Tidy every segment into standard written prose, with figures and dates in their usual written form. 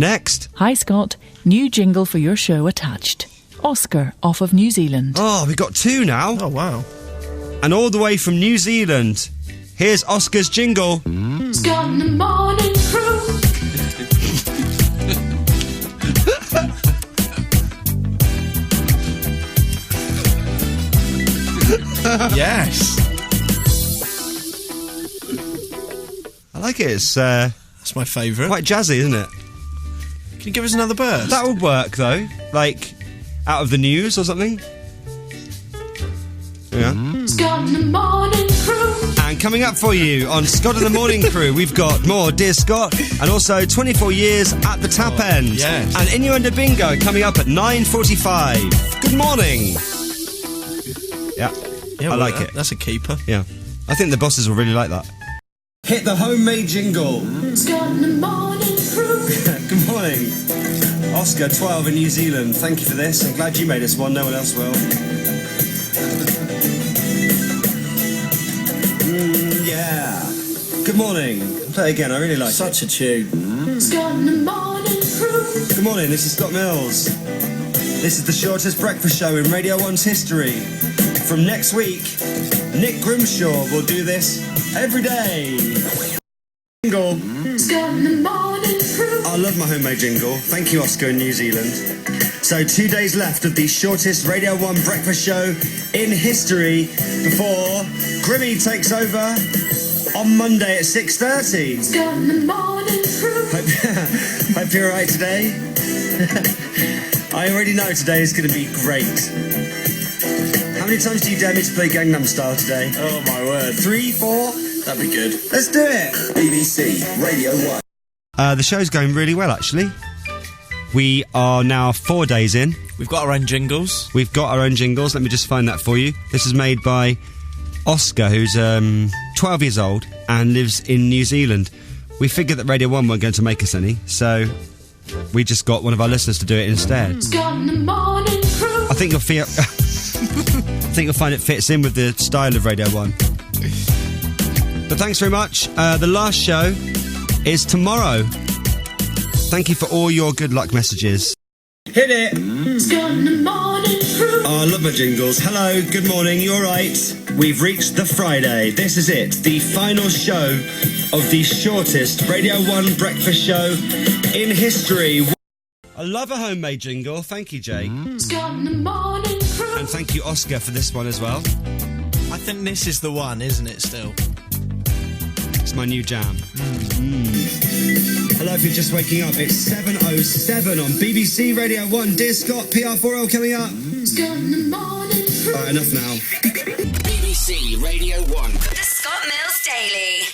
Next. Hi, Scott. New jingle for your show attached. Oscar, off of New Zealand. Oh, we've got two now. Oh, wow. And all the way from New Zealand. Here's Oscar's jingle. Scott in the morning crew. Yes. I like it. It's That's my favourite. quite jazzy, isn't it? Can you give us another burst? That would work, though. Like, out of the news or something. Yeah. Scott in the morning crew. And coming up for you on Scott in the Morning Crew, we've got more Dear Scott and also 24 years at the tap end. yes. And Innuendo Bingo coming up at 9:45. Good morning. Yeah, Yeah, I like it. That's a keeper. Yeah. I think the bosses will really like that. Hit the homemade jingle. Scott in the morning crew. Good morning. Oscar, 12 in New Zealand. Thank you for this. I'm glad you made us one. No one else will. Yeah. Good morning. Play again. I really like Such a tune. Scott in the morning crew. it. Good morning. This is Scott Mills. This is the shortest breakfast show in Radio 1's history. From next week, Nick Grimshaw will do this every day. Jingle. Scott in the morning crew. I love my homemade jingle. Thank you, Oscar in New Zealand. So 2 days left of the shortest Radio 1 breakfast show in history before Grimmy takes over on Monday at 6:30. Scott in the morning crew. Hope you're alright today. I already know today is going to be great. How many times do you dare me to play Gangnam Style today? Oh, my word. 3, 4? That'd be good. Let's do it! BBC Radio 1. The show's going really well, actually. We are now 4 days in. We've got our own jingles. We've got our own jingles. Let me just find that for you. This is made by Oscar, who's 12 years old and lives in New Zealand. We figured that Radio 1 weren't going to make us any, so we just got one of our listeners to do it instead. Scott in the morning crew. I think you'll feel... I think you'll find it fits in with the style of Radio 1. But thanks very much. The last show is tomorrow. Thank you for all your good luck messages. Hit it! Scott in the morning crew. Oh, I love my jingles. Hello, good morning, you alright? We've reached the Friday. This is it, the final show of the shortest Radio 1 breakfast show in history. I love a homemade jingle. Thank you, Jake. Scott in the morning crew. And thank you, Oscar, for this one as well. I think this is the one, isn't it, still? It's my new jam. Hello, if you're just waking up, it's 7:07 on BBC Radio 1. Dear Scott, PR4L coming up. Scott in the morning crew. Alright, enough now. BBC Radio 1. The Scott Mills Daily.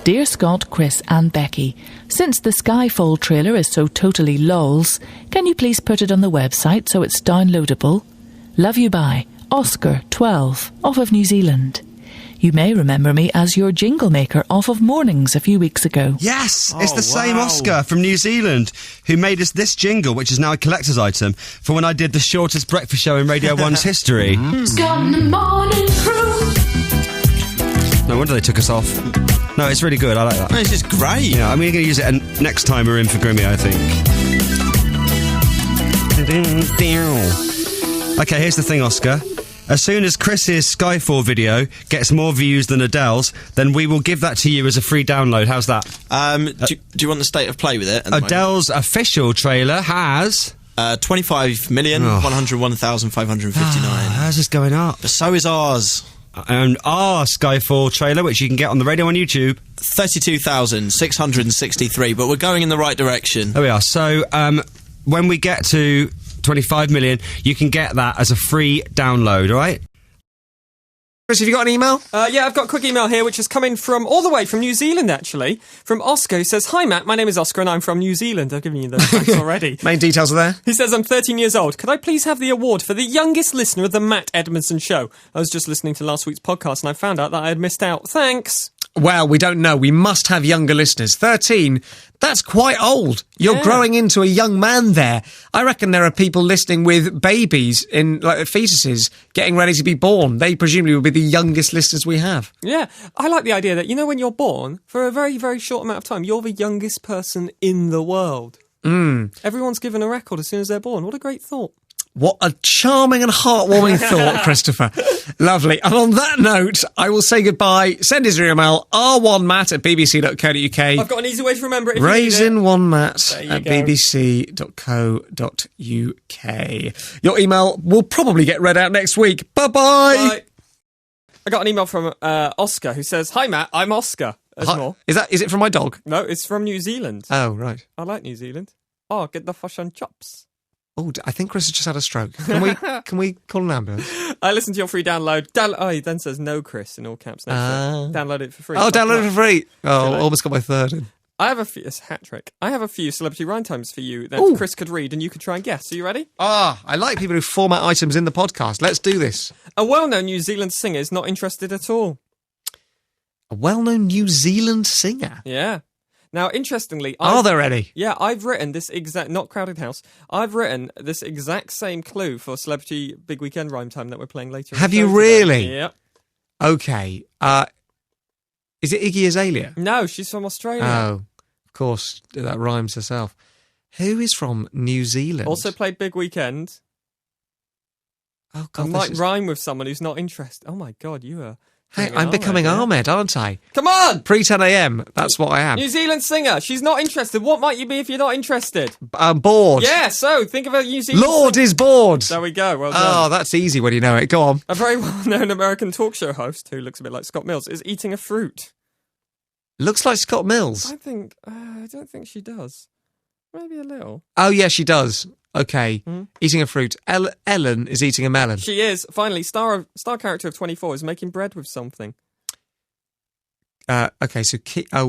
Dear Scott, Chris and Becky, since the Skyfall trailer is so totally lols, can you please put it on the website so it's downloadable? Love you, bye. Oscar, 12, off of New Zealand. You may remember me as your jingle maker off of Mornings a few weeks ago. Yes, it's the same wow. Oscar from New Zealand who made us this jingle, which is now a collector's item, for when I did the shortest breakfast show in Radio 1's history. Scott in the morning crew. No wonder they took us off. No, it's really good. I like that. No, it's just great. Yeah, I'm going to use it next time we're in for Grimmy, I think. Okay, here's the thing, Oscar. As soon as Chris's Skyfall video gets more views than Adele's, then we will give that to you as a free download. How's that? Do you want the state of play with it? Adele's official trailer has... 25,101,559. How's this going up? But so is ours. And our Skyfall trailer, which you can get on the radio on YouTube. 32,663, but we're going in the right direction. There we are. So, when we get to 25 million, you can get that as a free download, alright? Chris, have you got an email? Yeah, I've got a quick email here, which is coming from all the way from New Zealand, actually. From Oscar, who says, "Hi, Matt, my name is Oscar and I'm from New Zealand." I've given you those facts already. Main details are there. He says, "I'm 13 years old. Could I please have the award for the youngest listener of the Matt Edmondson Show? I was just listening to last week's podcast and I found out that I had missed out. Thanks." Well, we don't know. We must have younger listeners. 13, that's quite old. You're growing into a young man there. I reckon there are people listening with babies in, like, fetuses getting ready to be born. They presumably will be the youngest listeners we have. Yeah, I like the idea that, you know, when you're born, for a very, very short amount of time, you're the youngest person in the world. Everyone's given a record as soon as they're born. What a great thought. What a charming and heartwarming thought, Christopher. Lovely. And on that note, I will say goodbye. Send us your email, r1matt@bbc.co.uk. I've got an easy way to remember it if you need it. Raisin1matt@bbc.co.uk. Your email will probably get read out next week. Bye-bye. Bye. I got an email from Oscar who says, "Hi Matt, I'm Oscar." There's more. Is it from my dog? No, it's from New Zealand. Oh, right. I like New Zealand. Oh, get the fish and chops. Oh, I think Chris has just had a stroke. Can we call an ambulance? I listened to your free download. He then says no, Chris, in all caps next to it. Download it for free. Oh, download it for free. Oh, almost got my third in. I have a few. It's a hat trick. I have a few celebrity rhyme times for you that Chris could read, and you could try and guess. Are you ready? I like people who format items in the podcast. Let's do this. A well-known New Zealand singer is not interested at all. A well-known New Zealand singer. Yeah. Now, interestingly, Are there any? Yeah, I've written this exact, not Crowded House, I've written this exact same clue for Celebrity Big Weekend Rhyme Time that we're playing later. Have you really? Yep. Okay. Is it Iggy Azalea? No, she's from Australia. Oh, of course, that rhymes herself. Who is from New Zealand? Also played Big Weekend. Oh, I God. might rhyme with someone who's not interested. Oh, my God, you are... Hey, I'm becoming Ahmed, aren't I? Come on! Pre-10 a.m. That's what I am. New Zealand singer. She's not interested. What might you be if you're not interested? I'm bored. Yeah, so think of a New Zealand Lord is bored. There we go. Well Oh, done. that's easy when you know it. Go on. A very well-known American talk show host who looks a bit like Scott Mills is eating a fruit. Looks like Scott Mills. I don't think she does. Maybe a little. Oh, yeah, she does. Okay. Eating a fruit. Ellen is eating a melon. She is. Finally, star character of 24 is making bread with something. Okay, so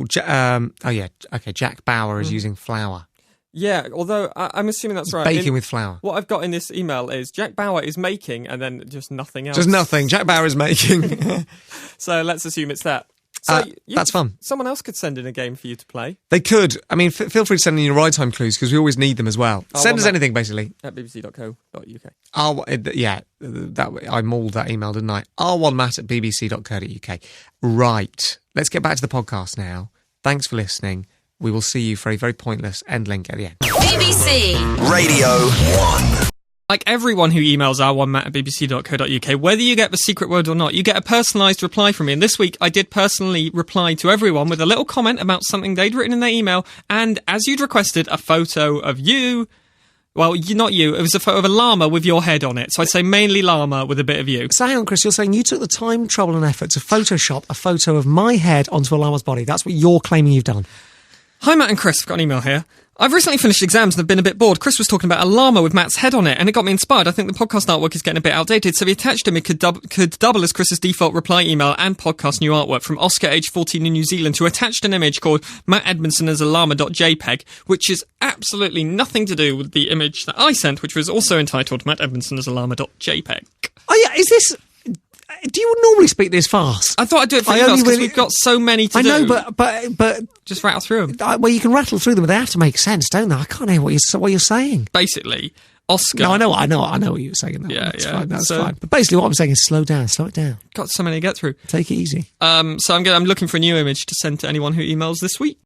Jack Bauer is using flour. Yeah, although I'm assuming that's right. Baking with flour. What I've got in this email is Jack Bauer is making and then just nothing else. Just nothing. Jack Bauer is making. So let's assume it's that. So that's fun. Someone else could send in a game for you to play. They could. I mean, feel free to send in your ride time clues because we always need them as well. Send us anything, basically. At bbc.co.uk. I mauled that email, didn't I? r1matt@bbc.co.uk. Right. Let's get back to the podcast now. Thanks for listening. We will see you for a very pointless end link at the end. BBC Radio 1. Like everyone who emails r1matt@bbc.co.uk, whether you get the secret word or not, you get a personalised reply from me. And this week, I did personally reply to everyone with a little comment about something they'd written in their email. And as you'd requested, a photo of you. Well, not you. It was a photo of a llama with your head on it. So I'd say mainly llama with a bit of you. So hang on, Chris, you're saying you took the time, trouble and effort to Photoshop a photo of my head onto a llama's body. That's what you're claiming you've done. Hi, Matt and Chris. I've got an email here. I've recently finished exams and have been a bit bored. Chris was talking about a llama with Matt's head on it, and it got me inspired. I think the podcast artwork is getting a bit outdated, so the attached image could double as Chris's default reply email and podcast new artwork from Oscar, age 14 in New Zealand, who attached an image called Matt Edmondson as a llama.jpg, which is absolutely nothing to do with the image that I sent, which was also entitled Matt Edmondson as a llama.jpg. Oh, yeah, is this... Do you normally speak this fast? I thought I'd do it for emails because we've got so many to do. I know, but just rattle through them. Well, you can rattle through them, but they have to make sense, don't they? I can't hear what you're saying. Basically, Oscar. No, I know what you were saying. That's fine. That's fine. But basically, what I'm saying is slow it down. Got so many to get through. Take it easy. So I'm looking for a new image to send to anyone who emails this week.